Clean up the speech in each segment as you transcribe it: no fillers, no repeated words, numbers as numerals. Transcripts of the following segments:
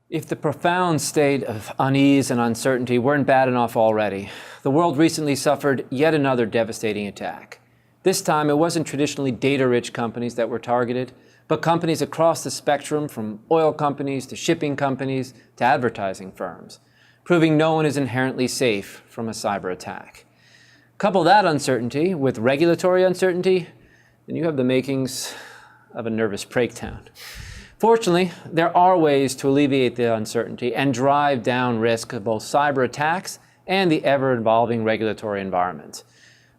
If the profound state of unease and uncertainty weren't bad enough already, the world recently suffered yet another devastating attack. This time, it wasn't traditionally data-rich companies that were targeted, but companies across the spectrum, from oil companies to shipping companies to advertising firms, proving no one is inherently safe from a cyber attack. Couple that uncertainty with regulatory uncertainty, and you have the makings of a nervous breakdown. Fortunately, there are ways to alleviate the uncertainty and drive down risk of both cyber attacks and the ever-evolving regulatory environment.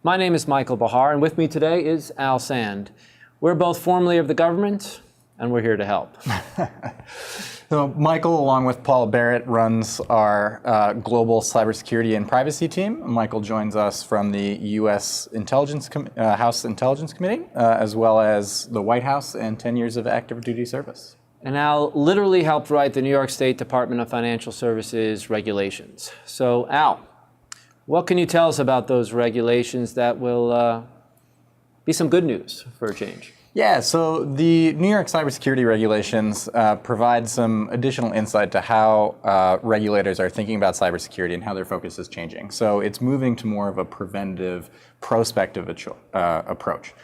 My name is Michael Bahar, and with me today is Al Sand. We're both formerly of the government, and we're here to help. So Michael, along with Paul Barrett, runs our global cybersecurity and privacy team. Michael joins us from the U.S. House Intelligence Committee, as well as the White House and 10 years of active duty service. And Al literally helped write the New York State Department of Financial Services regulations. So Al, what can you tell us about those regulations that will be some good news for a change? Yeah, so the New York cybersecurity regulations provide some additional insight to how regulators are thinking about cybersecurity and how their focus is changing. So it's moving to more of a preventative, prospective approach.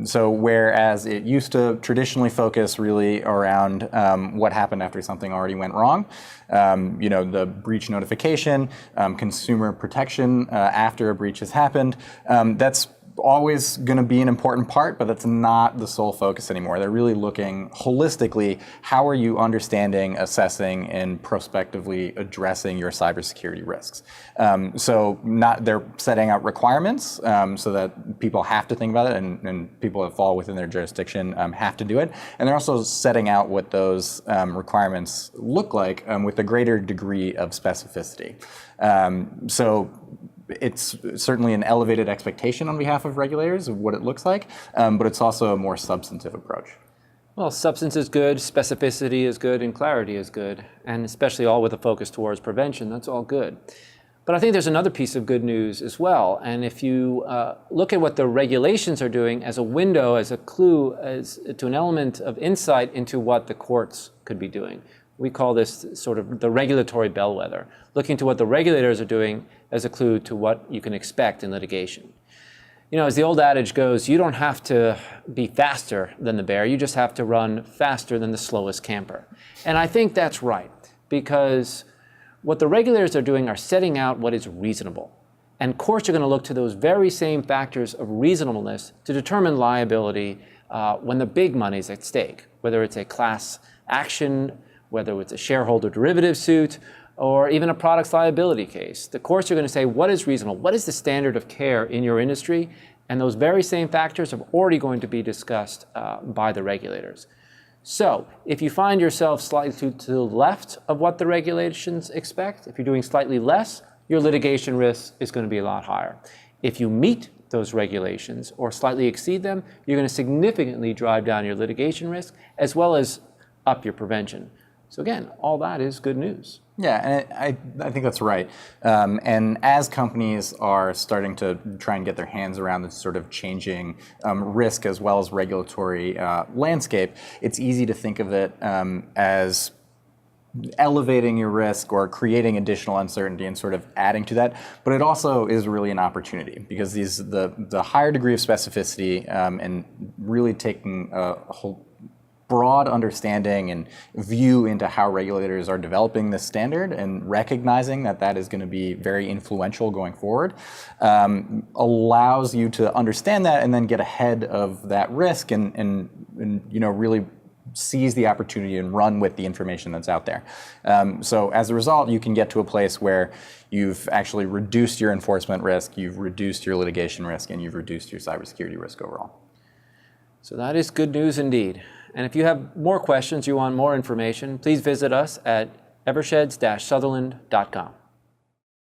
So whereas it used to traditionally focus really around what happened after something already went wrong, the breach notification, consumer protection after a breach has happened, that's always going to be an important part, but that's not the sole focus anymore. They're really looking holistically, how are you understanding, assessing, and prospectively addressing your cybersecurity risks? They're setting out requirements so that people have to think about it, and people that fall within their jurisdiction have to do it. And they're also setting out what those requirements look like with a greater degree of specificity. It's certainly an elevated expectation on behalf of regulators of what it looks like, but it's also a more substantive approach. Well, substance is good, specificity is good, and clarity is good, and especially all with a focus towards prevention, that's all good. But I think there's another piece of good news as well, and if you look at what the regulations are doing as a window, as a clue, as to an element of insight into what the courts could be doing. We call this sort of the regulatory bellwether, looking to what the regulators are doing as a clue to what you can expect in litigation. You know, as the old adage goes, you don't have to be faster than the bear, you just have to run faster than the slowest camper. And I think that's right, because what the regulators are doing are setting out what is reasonable. And courts are going to look to those very same factors of reasonableness to determine liability when the big money is at stake, whether it's a class action, whether it's a shareholder derivative suit, or even a products liability case. The courts are going to say, what is reasonable? What is the standard of care in your industry? And those very same factors are already going to be discussed by the regulators. So if you find yourself slightly to the left of what the regulations expect, if you're doing slightly less, your litigation risk is going to be a lot higher. If you meet those regulations or slightly exceed them, you're going to significantly drive down your litigation risk as well as up your prevention. So again, all that is good news. Yeah, and I think that's right. And as companies are starting to try and get their hands around this sort of changing risk as well as regulatory landscape, it's easy to think of it as elevating your risk or creating additional uncertainty and sort of adding to that. But it also is really an opportunity because the higher degree of specificity and really taking a whole broad understanding and view into how regulators are developing this standard and recognizing that that is going to be very influential going forward allows you to understand that and then get ahead of that risk and really seize the opportunity and run with the information that's out there. So as a result, you can get to a place where you've actually reduced your enforcement risk, you've reduced your litigation risk, and you've reduced your cybersecurity risk overall. So that is good news indeed. And if you have more questions, you want more information, please visit us at eversheds-sutherland.com.